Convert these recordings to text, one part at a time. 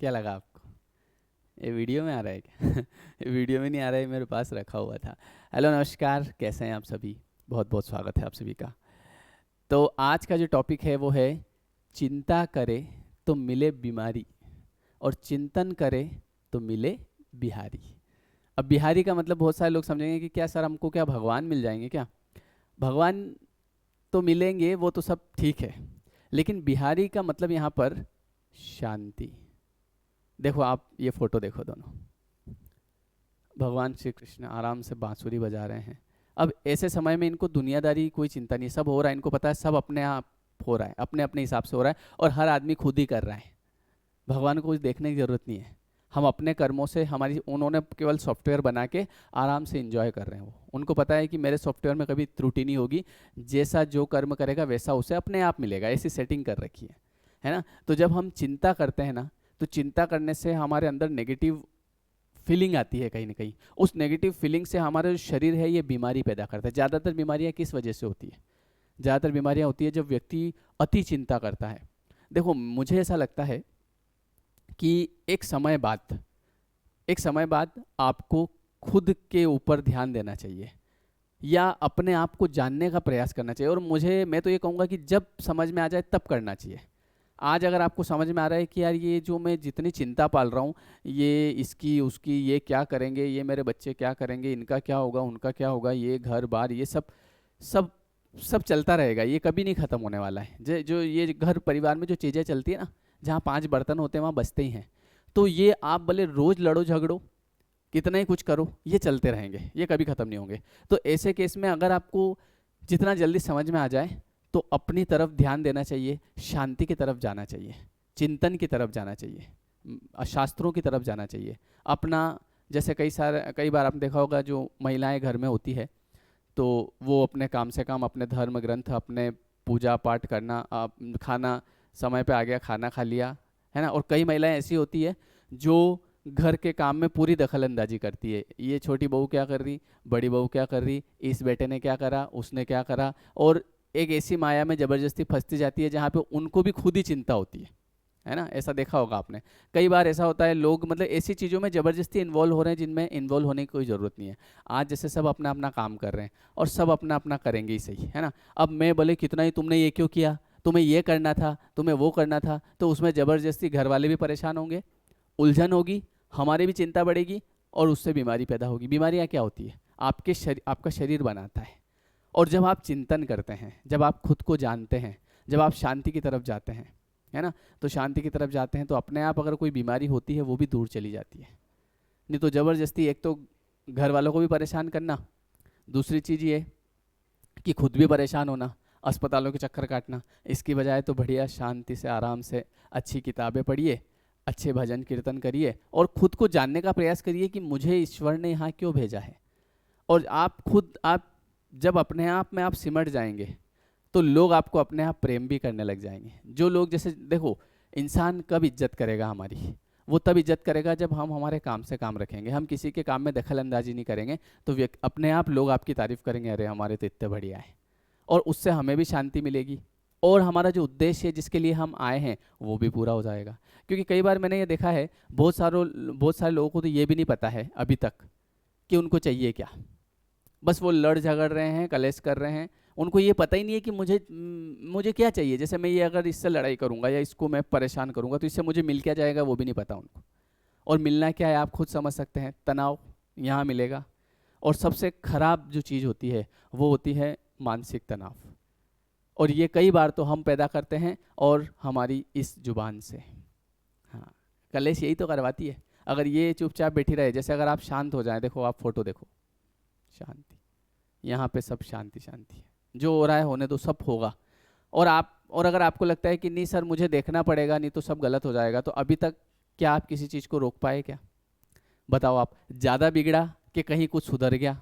क्या लगा आपको? ये वीडियो में आ रहा है क्या? ये वीडियो में नहीं आ रहा है, मेरे पास रखा हुआ था। हेलो नमस्कार, कैसे हैं आप सभी? बहुत बहुत स्वागत है आप सभी का। तो आज का जो टॉपिक है वो है चिंता करे तो मिले बीमारी और चिंतन करे तो मिले बिहारी। अब बिहारी का मतलब बहुत सारे लोग समझेंगे कि क्या सर हमको क्या भगवान मिल जाएंगे क्या? भगवान तो मिलेंगे, वो तो सब ठीक है, लेकिन बिहारी का मतलब यहाँ पर शांति। देखो आप ये फोटो देखो दोनों, भगवान श्री कृष्ण आराम से बांसुरी बजा रहे हैं। अब ऐसे समय में इनको दुनियादारी कोई चिंता नहीं, सब हो रहा है, इनको पता है सब अपने आप हो रहा है, अपने अपने हिसाब से हो रहा है और हर आदमी खुद ही कर रहा है। भगवान को कुछ देखने की जरूरत नहीं है। हम अपने कर्मों से, हमारी उन्होंने केवल सॉफ्टवेयर बना के आराम से इंजॉय कर रहे हैं। वो उनको पता है कि मेरे सॉफ्टवेयर में कभी त्रुटि नहीं होगी, जैसा जो कर्म करेगा वैसा उसे अपने आप मिलेगा, ऐसी सेटिंग कर रखी है ना। तो जब हम चिंता करते हैं ना, तो चिंता करने से हमारे अंदर नेगेटिव फीलिंग आती है कहीं ना कहीं। उस नेगेटिव फीलिंग से हमारा जो शरीर है ये बीमारी पैदा करता है। ज़्यादातर बीमारियां किस वजह से होती है? ज़्यादातर बीमारियां होती है जब व्यक्ति अति चिंता करता है। देखो मुझे ऐसा लगता है कि एक समय बाद आपको खुद के ऊपर ध्यान देना चाहिए या अपने आप को जानने का प्रयास करना चाहिए। और मैं तो ये कहूँगा कि जब समझ में आ जाए तब करना चाहिए। आज अगर आपको समझ में आ रहा है कि यार ये जो मैं जितनी चिंता पाल रहा हूँ, ये इसकी उसकी, ये क्या करेंगे, ये मेरे बच्चे क्या करेंगे, इनका क्या होगा, उनका क्या होगा, ये घर बार, ये सब सब सब चलता रहेगा, ये कभी नहीं ख़त्म होने वाला है। जो ये घर परिवार में जो चीज़ें चलती है ना, जहाँ 5 बर्तन होते हैं वहाँ बचते ही हैं। तो ये आप भले रोज़ लड़ो झगड़ो, कितना ही कुछ करो, ये चलते रहेंगे, ये कभी ख़त्म नहीं होंगे। तो ऐसे केस में अगर आपको जितना जल्दी समझ में आ जाए तो अपनी तरफ ध्यान देना चाहिए, शांति की तरफ जाना चाहिए, चिंतन की तरफ जाना चाहिए, शास्त्रों की तरफ जाना चाहिए अपना। जैसे कई बार आपने देखा होगा, जो महिलाएं घर में होती है तो वो अपने काम से काम, अपने धर्म ग्रंथ, अपने पूजा पाठ करना, खाना समय पे आ गया, खाना खा लिया, है ना। और कई महिलाएं ऐसी होती है जो घर के काम में पूरी दखल अंदाजी करती है। ये छोटी बहू क्या कर रही, बड़ी बहू क्या कर रही, इस बेटे ने क्या करा, उसने क्या करा, और एक ऐसी माया में ज़बरदस्ती फंसती जाती है जहाँ पे उनको भी खुद ही चिंता होती है ना। ऐसा देखा होगा आपने। कई बार ऐसा होता है, लोग मतलब ऐसी चीज़ों में ज़बरदस्ती इन्वॉल्व हो रहे हैं जिनमें इन्वॉल्व होने की कोई ज़रूरत नहीं है। आज जैसे सब अपना अपना काम कर रहे हैं और सब अपना अपना करेंगे ही सही, है ना। अब मैं बोले कितना ही तुमने ये क्यों किया, तुम्हें ये करना था, तुम्हें वो करना था, तो उसमें ज़बरदस्ती घर वाले भी परेशान होंगे, उलझन होगी, हमारी भी चिंता बढ़ेगी और उससे बीमारी पैदा होगी। बीमारियाँ क्या होती है? आपका शरीर बनाता है। और जब आप चिंतन करते हैं, जब आप खुद को जानते हैं, जब आप शांति की तरफ जाते हैं, है ना, तो शांति की तरफ जाते हैं तो अपने आप अगर कोई बीमारी होती है वो भी दूर चली जाती है। नहीं तो ज़बरदस्ती एक तो घर वालों को भी परेशान करना, दूसरी चीज़ ये कि खुद भी परेशान होना, अस्पतालों के चक्कर काटना। इसकी बजाय तो बढ़िया शांति से आराम से अच्छी किताबें पढ़िए, अच्छे भजन कीर्तन करिए और खुद को जानने का प्रयास करिए कि मुझे ईश्वर ने यहाँ क्यों भेजा है। और आप जब अपने आप में आप सिमट जाएंगे तो लोग आपको अपने आप प्रेम भी करने लग जाएंगे। जो लोग, जैसे देखो, इंसान कब इज्जत करेगा हमारी? वो तब इज्जत करेगा जब हम हमारे काम से काम रखेंगे, हम किसी के काम में दखल अंदाजी नहीं करेंगे। तो अपने आप लोग आपकी तारीफ करेंगे, अरे हमारे तो इतने बढ़िया है, और उससे हमें भी शांति मिलेगी और हमारा जो उद्देश्य है जिसके लिए हम आए हैं वो भी पूरा हो जाएगा। क्योंकि कई बार मैंने ये देखा है, बहुत सारे लोगों को तो ये भी नहीं पता है अभी तक कि उनको चाहिए क्या। बस वो लड़ झगड़ रहे हैं, कलेश कर रहे हैं, उनको ये पता ही नहीं है कि मुझे क्या चाहिए। जैसे मैं ये अगर इससे लड़ाई करूंगा या इसको मैं परेशान करूंगा तो इससे मुझे मिल क्या जाएगा वो भी नहीं पता उनको। और मिलना क्या है आप खुद समझ सकते हैं, तनाव यहाँ मिलेगा। और सबसे खराब जो चीज़ होती है वो होती है मानसिक तनाव। और ये कई बार तो हम पैदा करते हैं और हमारी इस जुबान से। हाँ, कलेश यही तो करवाती है। अगर ये चुपचाप बैठी रहे, जैसे अगर आप शांत हो जाएं, देखो आप फोटो देखो, शांति, यहाँ पे सब शांति शांति है, जो हो रहा है होने दो, सब होगा। और अगर आपको लगता है कि नहीं सर मुझे देखना पड़ेगा, नहीं तो सब गलत हो जाएगा, तो अभी तक क्या आप किसी चीज़ को रोक पाए क्या? बताओ आप। ज़्यादा बिगड़ा कि कहीं कुछ सुधर गया?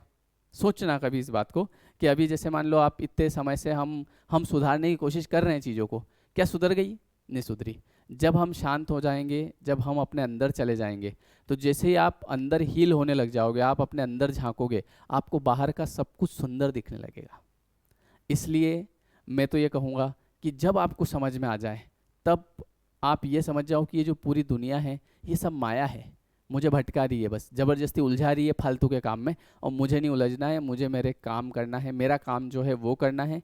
सोचना कभी इस बात को कि अभी जैसे मान लो आप इतने समय से हम सुधारने की कोशिश कर रहे हैं चीज़ों को, क्या सुधर गई? नहीं सुधरी। जब हम शांत हो जाएंगे, जब हम अपने अंदर चले जाएंगे, तो जैसे ही आप अंदर हील होने लग जाओगे, आप अपने अंदर झांकोगे, आपको बाहर का सब कुछ सुंदर दिखने लगेगा। इसलिए मैं तो ये कहूँगा कि जब आपको समझ में आ जाए तब आप ये समझ जाओ कि ये जो पूरी दुनिया है ये सब माया है, मुझे भटका रही है, बस ज़बरदस्ती उलझा रही है फालतू के काम में, और मुझे नहीं उलझना है, मुझे मेरे काम करना है, मेरा काम जो है वो करना है।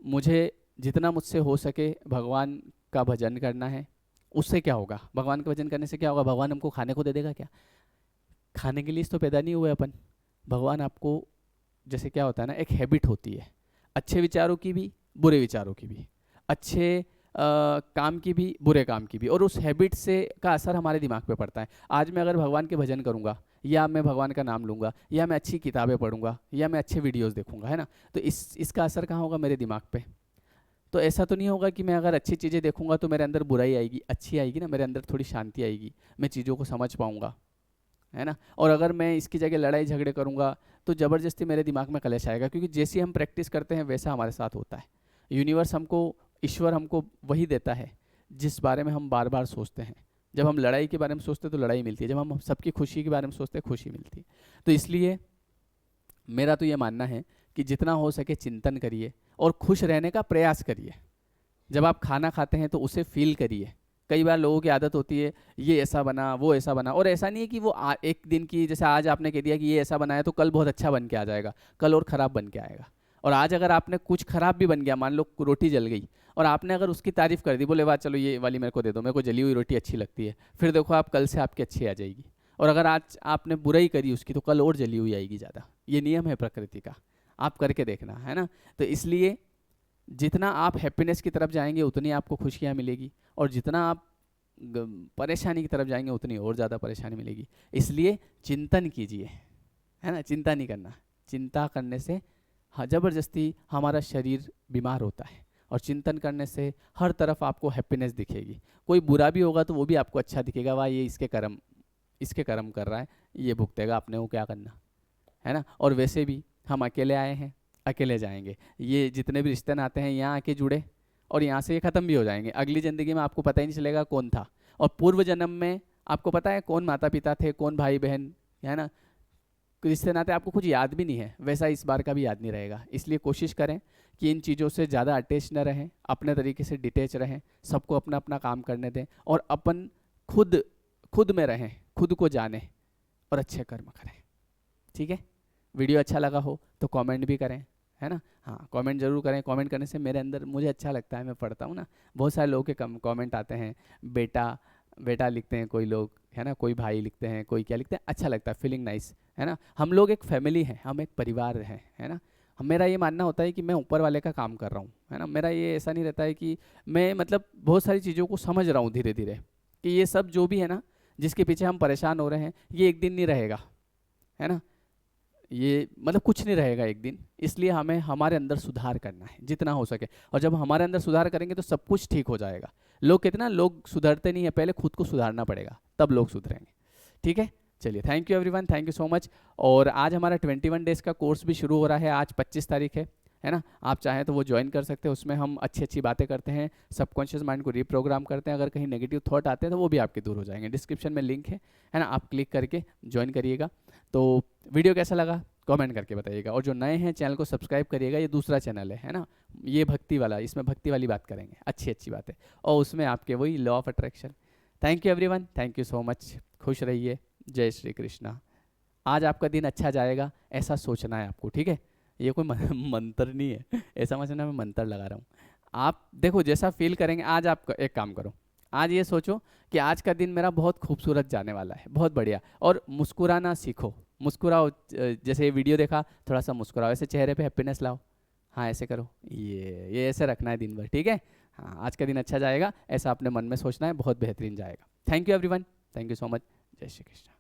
मुझे जितना मुझसे हो सके भगवान का भजन करना है। उससे क्या होगा, भगवान का भजन करने से क्या होगा, भगवान हमको खाने को दे देगा क्या? खाने के लिए तो पैदा नहीं हुए अपन। भगवान आपको, जैसे क्या होता है ना, एक हैबिट होती है अच्छे विचारों की भी, बुरे विचारों की भी, अच्छे काम की भी, बुरे काम की भी, और उस हैबिट से का असर हमारे दिमाग पे पड़ता है। आज मैं अगर भगवान के भजन करूंगा, या मैं भगवान का नाम लूंगा, या मैं अच्छी किताबें पढ़ूंगा, या मैं अच्छे वीडियोस देखूंगा, है ना, तो इसका असर कहाँ होगा, मेरे दिमाग पे। तो ऐसा तो नहीं होगा कि मैं अगर अच्छी चीज़ें देखूंगा तो मेरे अंदर बुराई आएगी, अच्छी आएगी ना, मेरे अंदर थोड़ी शांति आएगी, मैं चीज़ों को समझ पाऊंगा, है ना। और अगर मैं इसकी जगह लड़ाई झगड़े करूंगा तो ज़बरदस्ती मेरे दिमाग में कलेश आएगा, क्योंकि जैसे हम प्रैक्टिस करते हैं वैसा हमारे साथ होता है। यूनिवर्स हमको, ईश्वर हमको वही देता है जिस बारे में हम बार बार सोचते हैं। जब हम लड़ाई के बारे में सोचते हैं तो लड़ाई मिलती है, जब हम सबकी खुशी के बारे में सोचते हैं खुशी मिलती है। तो इसलिए मेरा तो ये मानना है कि जितना हो सके चिंतन करिए और खुश रहने का प्रयास करिए। जब आप खाना खाते हैं तो उसे फील करिए। कई बार लोगों की आदत होती है ये ऐसा बना, वो ऐसा बना, और ऐसा नहीं है कि वो एक दिन की, जैसे आज आपने कह दिया कि ये ऐसा बनाया तो कल बहुत अच्छा बन के आ जाएगा, कल और ख़राब बन के आएगा। और आज अगर आपने कुछ ख़राब भी बन गया, मान लो रोटी जल गई, और आपने अगर उसकी तारीफ़ कर दी, बोले वाह चलो ये वाली मेरे को दे दो, मेरे को जली हुई रोटी अच्छी लगती है, फिर देखो आप कल से आपकी अच्छी आ जाएगी। और अगर आज आपने बुराई करी उसकी तो कल और जली हुई आएगी ज़्यादा। ये नियम है प्रकृति का, आप करके देखना, है ना। तो इसलिए जितना आप हैप्पीनेस की तरफ जाएंगे उतनी आपको खुशियाँ मिलेगी, और जितना आप परेशानी की तरफ जाएंगे उतनी और ज़्यादा परेशानी मिलेगी। इसलिए चिंतन कीजिए, है ना, चिंता नहीं करना। चिंता करने से ज़बरदस्ती हमारा शरीर बीमार होता है, और चिंतन करने से हर तरफ आपको हैप्पीनेस दिखेगी। कोई बुरा भी होगा तो वो भी आपको अच्छा दिखेगा, वाह ये इसके कर्म कर रहा है, ये भुगतेगा, अपने को क्या करना, है ना। और वैसे भी हम अकेले आए हैं, अकेले जाएंगे। ये जितने भी रिश्ते नाते हैं यहाँ आके जुड़े, और यहाँ से ये ख़त्म भी हो जाएंगे। अगली ज़िंदगी में आपको पता ही नहीं चलेगा कौन था, और पूर्व जन्म में आपको पता है कौन माता पिता थे, कौन भाई बहन, है ना। रिश्ते नाते आपको कुछ याद भी नहीं है, वैसा इस बार का भी याद नहीं रहेगा। इसलिए कोशिश करें कि इन चीज़ों से ज़्यादा अटैच न रहें, अपने तरीके से डिटेच रहें, सबको अपना अपना काम करने दें, और अपन खुद खुद में रहें, खुद को जानें और अच्छे कर्म करें। ठीक है, वीडियो अच्छा लगा हो तो कमेंट भी करें, है ना। हाँ, कमेंट जरूर करें। कमेंट करने से मेरे अंदर, मुझे अच्छा लगता है, मैं पढ़ता हूँ ना, बहुत सारे लोगों के कमेंट आते हैं, बेटा बेटा लिखते हैं कोई लोग, है ना, कोई भाई लिखते हैं, कोई क्या लिखते हैं, अच्छा लगता है, फीलिंग नाइस, है ना। हम लोग एक फैमिली हैं, हम एक परिवार हैं, है ना। मेरा ये मानना होता है कि मैं ऊपर वाले का काम कर रहा हूँ, है ना। मेरा ये ऐसा नहीं रहता है कि मैं, मतलब बहुत सारी चीज़ों को समझ रहा हूँ धीरे धीरे, कि ये सब जो भी है ना, जिसके पीछे हम परेशान हो रहे हैं, ये एक दिन नहीं रहेगा, है ना। ये मतलब कुछ नहीं रहेगा एक दिन। इसलिए हमें हमारे अंदर सुधार करना है जितना हो सके, और जब हमारे अंदर सुधार करेंगे तो सब कुछ ठीक हो जाएगा। लोग कहते हैं ना, लोग सुधरते नहीं है, पहले खुद को सुधारना पड़ेगा, तब लोग सुधरेंगे। ठीक है, चलिए, thank you everyone, thank you so much. और आज हमारा 21 डेज़ का कोर्स भी शुरू हो रहा है, आज 25 तारीख है ना। आप चाहें तो वो ज्वाइन कर सकते हैं। उसमें हम अच्छी अच्छी बातें करते हैं, सबकॉन्शियस माइंड को रीप्रोग्राम करते हैं। अगर कहीं नेगेटिव थॉट आते हैं तो वो भी आपके दूर हो जाएंगे। डिस्क्रिप्शन में लिंक है ना, आप क्लिक करके ज्वाइन करिएगा। तो वीडियो कैसा लगा कमेंट करके बताइएगा, और जो नए हैं चैनल को सब्सक्राइब करिएगा। ये दूसरा चैनल है ना, ये भक्ति वाला, इसमें भक्ति वाली बात करेंगे, अच्छी अच्छी बातें, और उसमें आपके वही law of attraction. Thank you everyone, thank you so much, खुश रहिए, जय श्री कृष्णा। आज आपका दिन अच्छा जाएगा ऐसा सोचना है आपको, ठीक है। ये कोई मंत्र नहीं है, ऐसा समझना मैं मंत्र लगा रहा हूँ। आप देखो जैसा फील करेंगे। आज आप एक काम करो, आज ये सोचो कि आज का दिन मेरा बहुत खूबसूरत जाने वाला है, बहुत बढ़िया, और मुस्कुराना सीखो, मुस्कुराओ। जैसे ये वीडियो देखा, थोड़ा सा मुस्कुराओ, ऐसे चेहरे पे हैप्पीनेस लाओ। हाँ, ऐसे करो, ये ऐसे रखना है दिन भर, ठीक है। हाँ, आज का दिन अच्छा जाएगा, ऐसा अपने मन में सोचना है, बहुत बेहतरीन जाएगा। Thank you everyone, thank you so much, जय श्री कृष्ण।